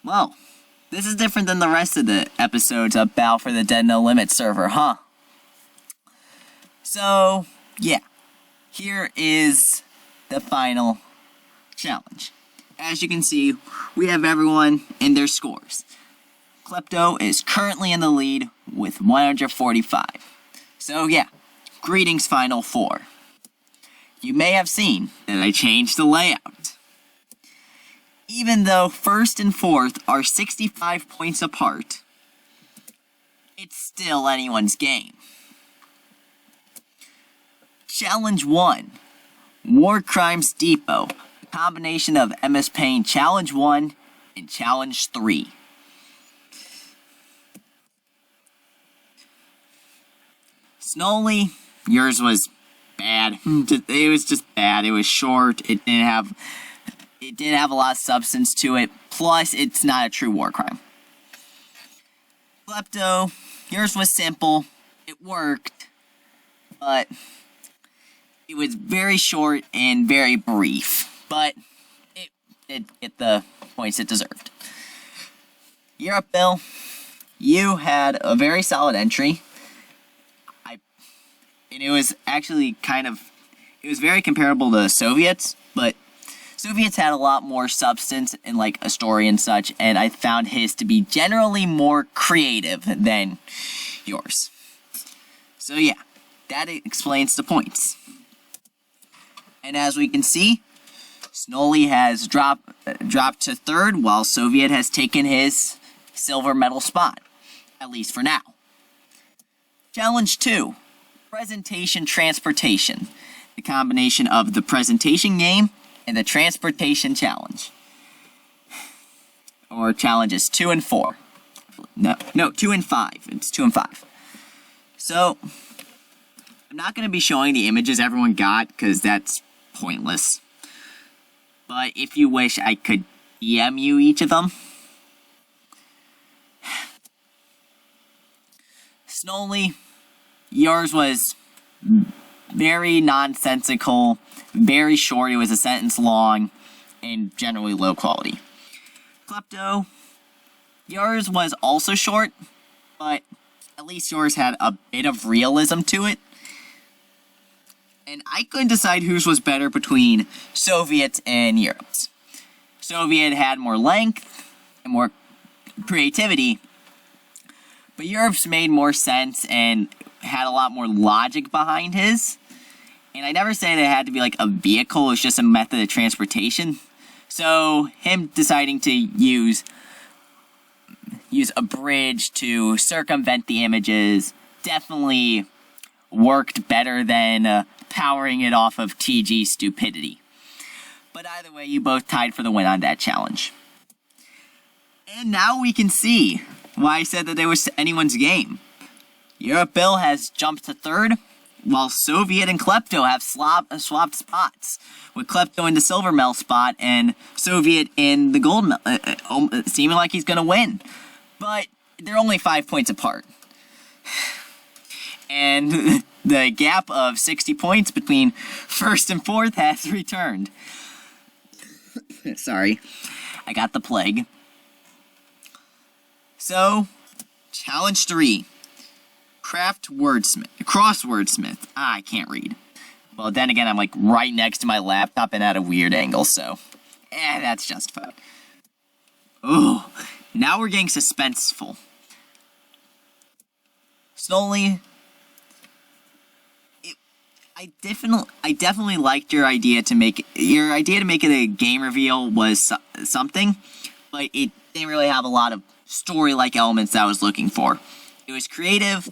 Well, this is different than the rest of the episodes of Battle for the Dead No Limit server, huh? So, yeah. Here is the final challenge. As you can see, we have everyone in their scores. Klepto is currently in the lead with 145. So yeah, greetings Final Four. You may have seen that I changed the layout. Even though first and fourth are 65 points apart, it's still anyone's game. Challenge 1, War Crimes Depot. A combination of MS Paint Challenge 1 and Challenge 3. Snowly, yours was bad. It was just bad. It was short. It didn't have a lot of substance to it. Plus, it's not a true war crime. Klepto, yours was simple. It worked, but it was very short and very brief. But it did get the points it deserved. You're up, Bill. You had a very solid entry. And it was actually it was very comparable to Soviets, but Soviets had a lot more substance and like a story and such, and I found his to be generally more creative than yours. So yeah, that explains the points. And as we can see, Snowly has dropped to third, while Soviet has taken his silver medal spot, at least for now. Challenge 2. Presentation Transportation, the combination of the presentation game and the transportation challenge. Or challenges 2 and 4. No, 2 and 5. It's 2 and 5. So, I'm not going to be showing the images everyone got, because that's pointless. But if you wish, I could DM you each of them. Snowly, yours was very nonsensical, very short. It was a sentence long, and generally low quality. Klepto, yours was also short, but at least yours had a bit of realism to it. And I couldn't decide whose was better between Soviets and Europe's. Soviet had more length and more creativity, but Europe's made more sense and had a lot more logic behind his. And I never said it had to be like a vehicle, it's just a method of transportation. So him deciding to use a bridge to circumvent the images definitely worked better than powering it off of TG stupidity. But either way, you both tied for the win on that challenge. And now we can see why I said that it was anyone's game. Europe Bill has jumped to third, while Soviet and Klepto have swapped spots, with Klepto in the silver medal spot and Soviet in the gold medal, seeming like he's going to win. But they're only 5 points apart. And the gap of 60 points between first and fourth has returned. Sorry, I got the plague. So, challenge 3. Crosswordsmith. I can't read. Well, then again, I'm like right next to my laptop and at a weird angle, so that's justified. Ooh, now we're getting suspenseful. Slowly, I definitely liked your idea to make it a game reveal was something, but it didn't really have a lot of story-like elements that I was looking for. It was creative,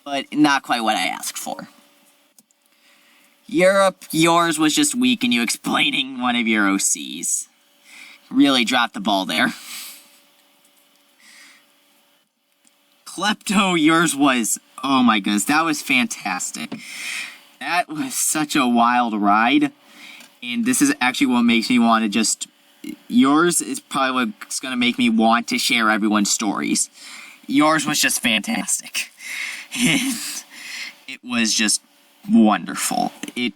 but not quite what I asked for. Europe, yours was just weak in you explaining one of your OCs. Really dropped the ball there. Klepto, yours was, oh my goodness, that was fantastic. That was such a wild ride, and this is actually what makes me want to just... Yours is probably what's going to make me want to share everyone's stories. Yours was just fantastic. It was just wonderful. It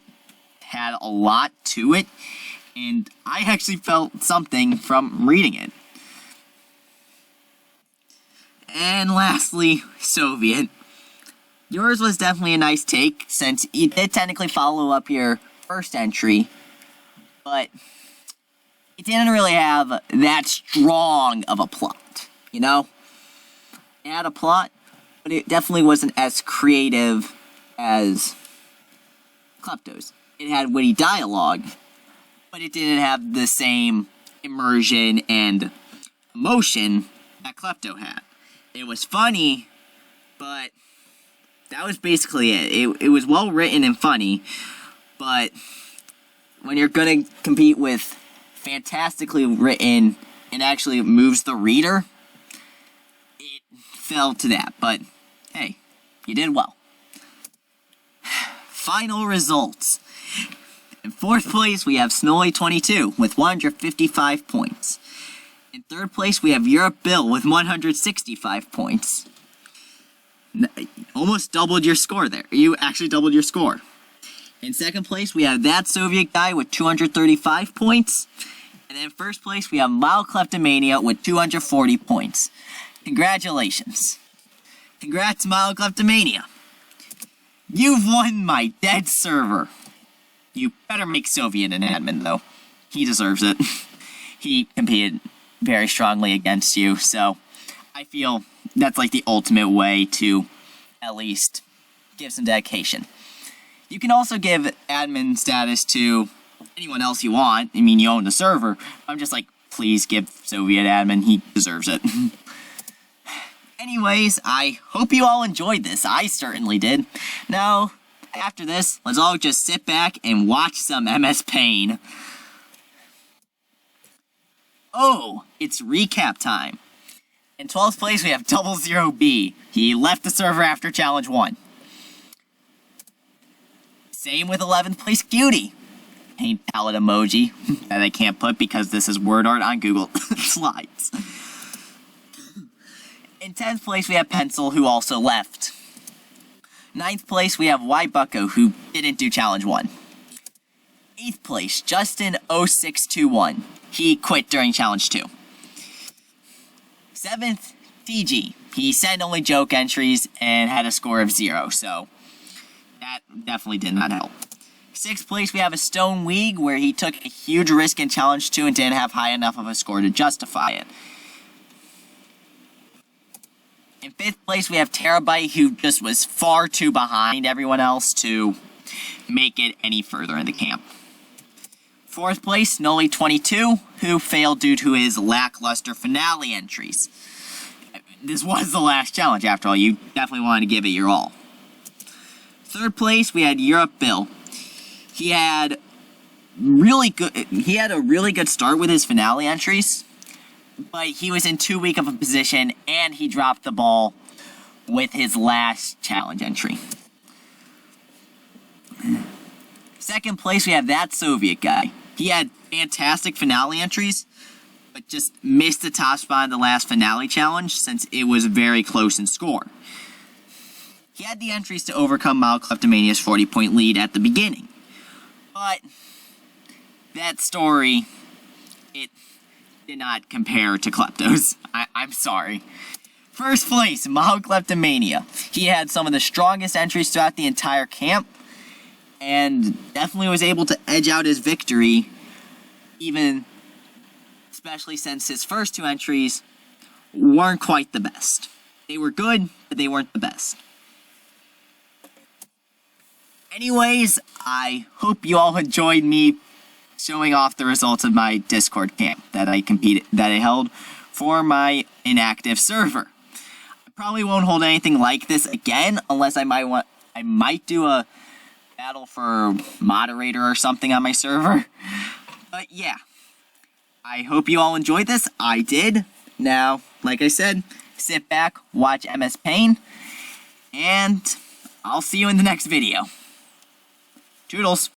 had a lot to it, and I actually felt something from reading it. And lastly, Soviet. Yours was definitely a nice take, since you did technically follow up your first entry, but it didn't really have that strong of a plot, you know? It had a plot, but it definitely wasn't as creative as Klepto's. It had witty dialogue, but it didn't have the same immersion and emotion that Klepto had. It was funny, but that was basically it. It was well written and funny, but when you're gonna compete with fantastically written and actually moves the reader, it fell to that. But hey, you did well. Final results. In 4th place, we have Snowy22 with 155 points. In 3rd place, we have Europe Bill with 165 points. Almost doubled your score there. You actually doubled your score. In 2nd place, we have That Soviet Guy with 235 points. And in 1st place, we have Mild Kleptomania with 240 points. Congratulations. Congrats, Mild Kleptomania. You've won my dead server. You better make Soviet an admin, though. He deserves it. He competed very strongly against you, so I feel that's like the ultimate way to at least give some dedication. You can also give admin status to anyone else you want. I mean, you own the server. I'm just like, please give Soviet admin. He deserves it. Anyways, I hope you all enjoyed this. I certainly did. Now, after this, let's all just sit back and watch some MS Paint. Oh, it's recap time. In 12th place, we have 00B. He left the server after Challenge 1. Same with 11th place Cutie. Paint palette emoji that I can't put because this is word art on Google Slides. In 10th place, we have Pencil, who also left. 9th place, we have Y Bucko, who didn't do Challenge 1. 8th place, Justin0621. He quit during Challenge 2. 7th, TG. He sent only joke entries and had a score of 0, so that definitely did not help. 6th place, we have a Stone Weeg, where he took a huge risk in Challenge 2 and didn't have high enough of a score to justify it. In 5th place, we have Terabyte, who just was far too behind everyone else to make it any further in the camp. 4th place, Noli22, who failed due to his lackluster finale entries. This was the last challenge, after all. You definitely wanted to give it your all. 3rd place, we had Europe Bill. He had a really good start with his finale entries, but he was in too weak of a position, and he dropped the ball with his last challenge entry. 2nd place, we have That Soviet Guy. He had fantastic finale entries, but just missed the top spot in the last finale challenge since it was very close in score. He had the entries to overcome Mild Kleptomania's 40-point lead at the beginning, but that story, it did not compare to Klepto's. I'm sorry. 1st place, Mild Kleptomania. He had some of the strongest entries throughout the entire camp, and definitely was able to edge out his victory, especially since his first 2 entries weren't quite the best. They were good, but they weren't the best. Anyways, I hope you all enjoyed me showing off the results of my Discord camp that I held for my inactive server. I probably won't hold anything like this again, unless I might do a battle for moderator or something on my server. But yeah, I hope you all enjoyed this. I did. Now, like I said, sit back, watch MS Paint, and I'll see you in the next video. Toodles.